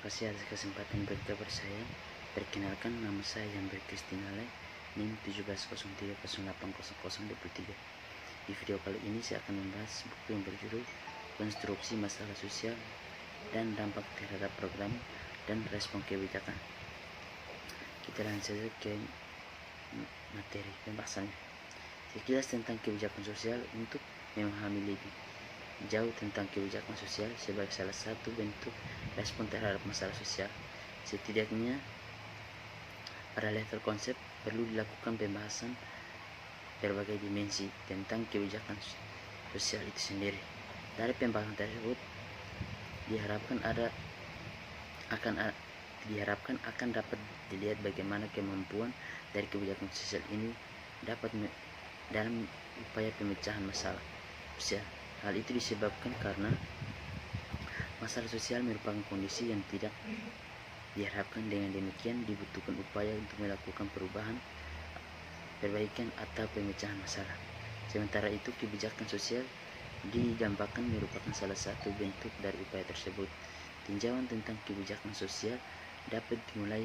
kasih atas kesempatan berkabar saya. Perkenalkan, nama saya Jamber Kristina Le, NIM 1703080023. Di video kali ini saya akan membahas buku yang berjudul Konstruksi Masalah Sosial dan Dampak Terhadap Program dan Respon Kebijakan. Kita langsung saja ke materi pembahasannya. Sekilas tentang kebijakan sosial untuk memahami lebih jauh tentang kebijakan sosial sebagai salah satu bentuk respon terhadap masalah sosial. Setidaknya pada level konsep perlu dilakukan pembahasan berbagai dimensi tentang kebijakan sosial itu sendiri. Dari pembahasan tersebut diharapkan akan dapat dilihat bagaimana kemampuan dari kebijakan sosial ini dapat dalam upaya pemecahan masalah sosial. Hal itu disebabkan karena masalah sosial merupakan kondisi yang tidak diharapkan. Dengan demikian dibutuhkan upaya untuk melakukan perubahan, perbaikan atau pemecahan masalah. Sementara itu kebijakan sosial didambakan merupakan salah satu bentuk dari upaya tersebut. Tinjauan tentang kebijakan sosial dapat dimulai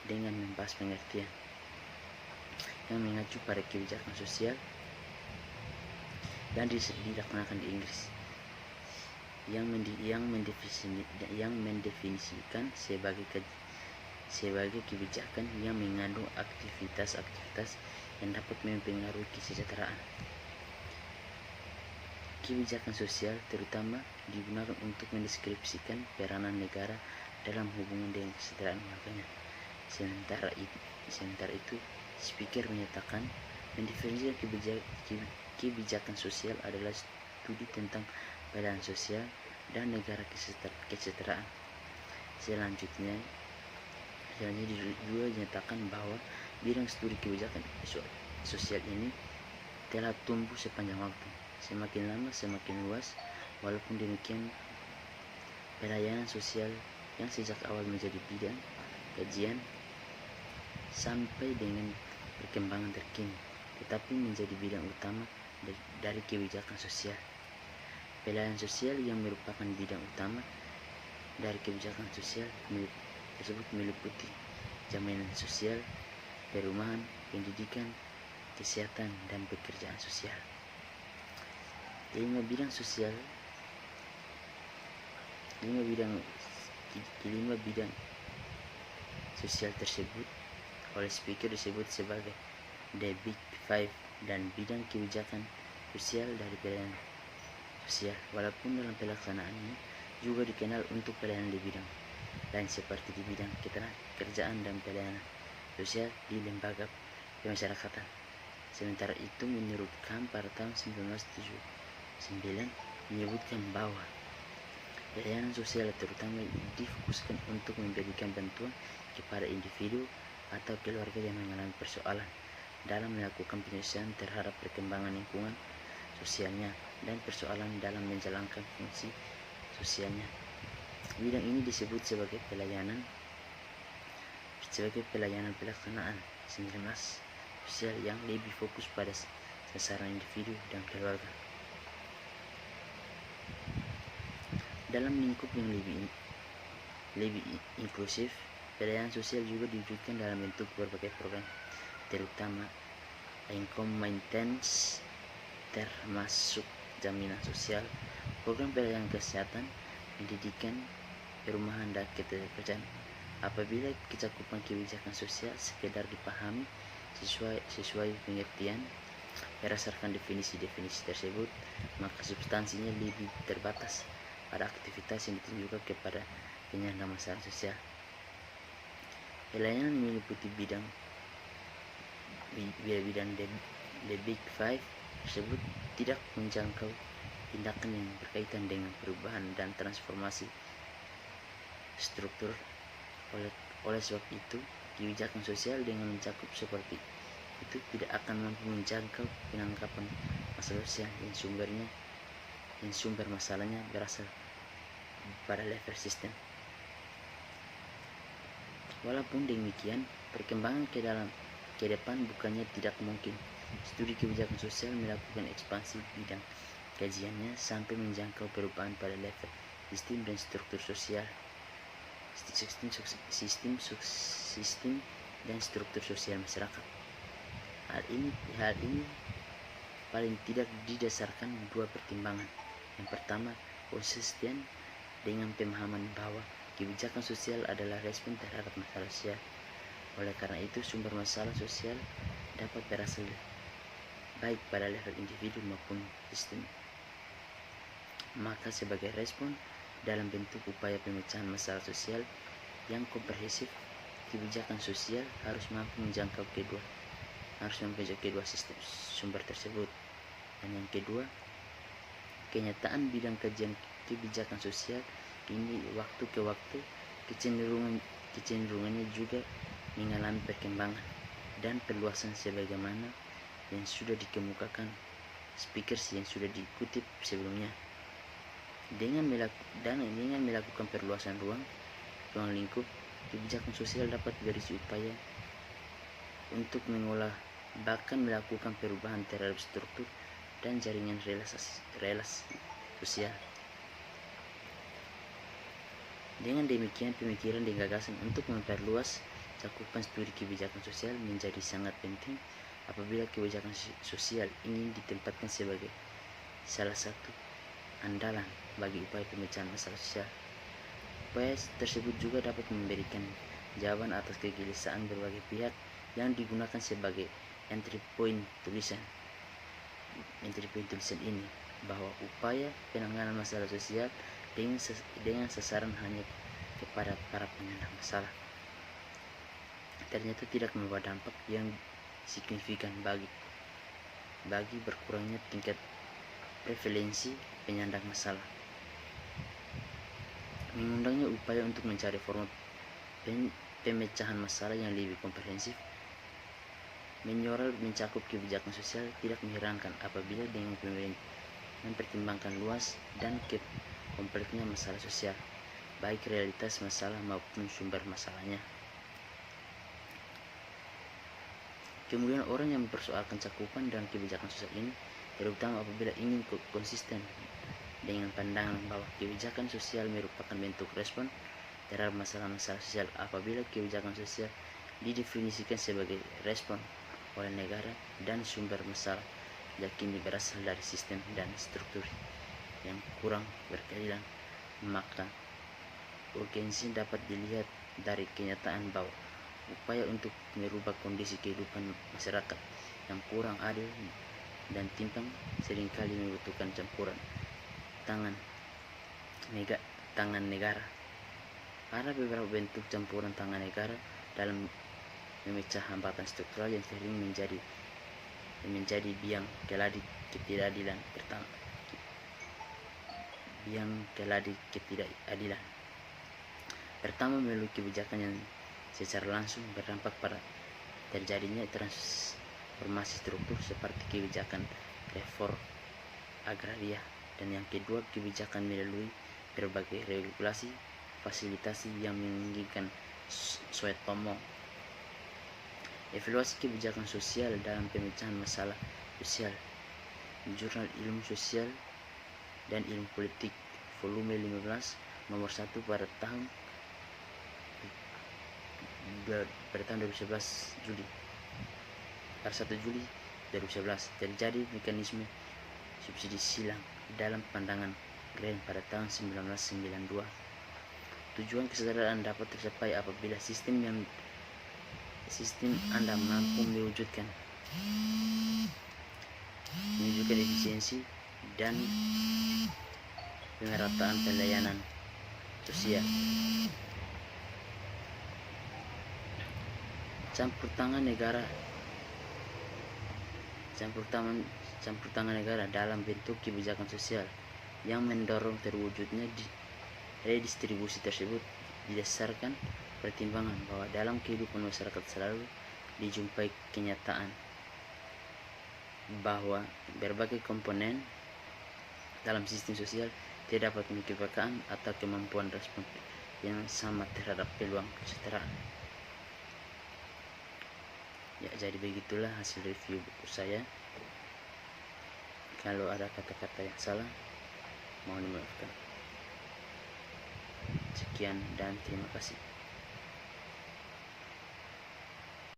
dengan membahas pengertian yang mengacu pada kebijakan sosial dan dilaksanakan di Inggris yang mendefinisikan sebagai kebijakan yang mengandung aktivitas-aktivitas yang dapat mempengaruhi kesejahteraan. Kebijakan sosial terutama digunakan untuk mendeskripsikan peranan negara dalam hubungan dengan kesejahteraan warganya. Sementara itu, speaker menyatakan mendefinisikan kebijakan sosial adalah studi tentang pelayanan sosial dan negara kesejahteraan. Selanjutnya juga dinyatakan bahwa bidang studi kebijakan sosial ini telah tumbuh sepanjang waktu, semakin lama semakin luas. Walaupun demikian, pelayanan sosial yang sejak awal menjadi bidang kajian sampai dengan perkembangan terkini tetapi menjadi bidang utama dari kebijakan sosial. Pelayanan sosial yang merupakan bidang utama dari kebijakan sosial tersebut meliputi jaminan sosial, perumahan, pendidikan, kesehatan, dan pekerjaan sosial. Kelima bidang sosial tersebut oleh speaker disebut sebagai The Big Five dan bidang kebijakan sosial dari pelayanan sosial. Walaupun dalam pelaksanaannya juga dikenal untuk pelayanan di bidang lain seperti di bidang ketenagakerjaan dan pelayanan sosial di lembaga pemasyarakatan. Sementara itu, menurut KAM pada tahun 1979 menyebutkan bahwa pelayanan sosial terutama difokuskan untuk memberikan bantuan kepada individu atau keluarga yang mengalami persoalan dalam melakukan penyelesaian terhadap perkembangan lingkungan sosialnya dan persoalan dalam menjalankan fungsi sosialnya. Bidang ini disebut sebagai pelayanan pelaksanaan 19 sosial yang lebih fokus pada sasaran individu dan keluarga. Dalam lingkup yang lebih inklusif, pelayanan sosial juga diwujudkan dalam bentuk berbagai program, terutama income maintenance, termasuk jaminan sosial, program pelayanan kesehatan, pendidikan, perumahan, dan ketenagakerjaan. Apabila kecakupan kebijakan sosial sekedar dipahami sesuai pengertian berdasarkan definisi-definisi tersebut, maka substansinya lebih terbatas pada aktivitas yang ditunjukkan kepada penyandang masalah sosial. Pelayanan meliputi bidang The Big Five tersebut tidak menjangkau tindakan yang berkaitan dengan perubahan dan transformasi struktur. Oleh sebab itu, kebijakan sosial dengan mencakup seperti itu tidak akan mampu menjangkau penangkapan masalah sosial yang sumber masalahnya berasal pada level sistem. Walaupun demikian, perkembangan ke depan bukannya tidak mungkin. Studi kebijakan sosial melakukan ekspansi bidang kajiannya sampai menjangkau perubahan pada level sistem dan struktur sosial. Sistem dan struktur sosial masyarakat. Hal ini paling tidak didasarkan dua pertimbangan. Yang pertama, konsisten dengan pemahaman bahwa kebijakan sosial adalah respon terhadap masalah sosial. Oleh karena itu, sumber masalah sosial dapat berasal baik pada level individu maupun sistem. Maka sebagai respon dalam bentuk upaya pemecahan masalah sosial yang komprehensif, kebijakan sosial harus mampu menjangkau kedua sistem sumber tersebut. Dan yang kedua, kenyataan bidang kajian kebijakan sosial ini waktu ke waktu kecenderungannya juga mengalami perkembangan dan perluasan sebagaimana yang sudah dikemukakan speakers yang sudah dikutip sebelumnya. Dengan melakukan perluasan ruang lingkup, kebijakan sosial dapat berisi upaya untuk mengolah bahkan melakukan perubahan terhadap struktur dan jaringan relasi sosial. Dengan demikian, pemikiran dan gagasan untuk memperluas cakupan studi kebijakan sosial menjadi sangat penting apabila kebijakan sosial ingin ditempatkan sebagai salah satu andalan bagi upaya pemecahan masalah sosial. Upaya tersebut juga dapat memberikan jawaban atas kegelisahan berbagai pihak yang digunakan sebagai entry point tulisan ini, bahwa upaya penanganan masalah sosial dengan sasaran hanya kepada para penyandang masalah ternyata tidak membawa dampak yang signifikan bagi berkurangnya tingkat prevalensi penyandang masalah. Mengundangnya upaya untuk mencari forma pemecahan masalah yang lebih komprehensif menyoral mencakup kebijakan sosial tidak mengherankan apabila dengan mempertimbangkan luas dan kompleksnya masalah sosial, baik realitas masalah maupun sumber masalahnya. Kemudian orang yang mempersoalkan cakupan dan kebijakan sosial ini, terutama apabila ingin konsisten dengan pandangan bahwa kebijakan sosial merupakan bentuk respon terhadap masalah-masalah sosial, apabila kebijakan sosial didefinisikan sebagai respon oleh negara dan sumber masalah yakni berasal dari sistem dan struktur yang kurang berkeadilan, maka urgensi dapat dilihat dari kenyataan bahwa upaya untuk merubah kondisi kehidupan masyarakat yang kurang adil dan timpang seringkali membutuhkan campuran tangan negara. Ada beberapa bentuk campuran tangan negara dalam memecah hambatan struktural yang sering menjadi biang keladi ketidakadilan. Pertama, melalui kebijakan yang secara langsung berdampak pada terjadinya transformasi struktur seperti kebijakan reform agraria, dan yang kedua, kebijakan melalui berbagai regulasi fasilitasi yang menginginkan suetomo. Evaluasi kebijakan sosial dalam pemecahan masalah sosial, Jurnal Ilmu Sosial dan Ilmu Politik, volume 15, nomor 1 pada tahun 2011 Juli. Pada 1 Juli 2011 terjadi mekanisme subsidi silang dalam pandangan Green pada tahun 1992. Tujuan kesadaran dapat tercapai apabila sistem Anda mampu mewujudkan efisiensi dan pemerataan pelayanan sosial. Campur tangan negara dalam bentuk kebijakan sosial yang mendorong terwujudnya redistribusi tersebut didasarkan pertimbangan bahwa dalam kehidupan masyarakat selalu dijumpai kenyataan bahwa berbagai komponen dalam sistem sosial tidak dapat memiliki kepekaan atau kemampuan respon yang sama terhadap peluang kesejahteraan. Ya, jadi begitulah hasil review buku saya. Kalau ada kata-kata yang salah, mohon dimaafkan. Sekian dan terima kasih.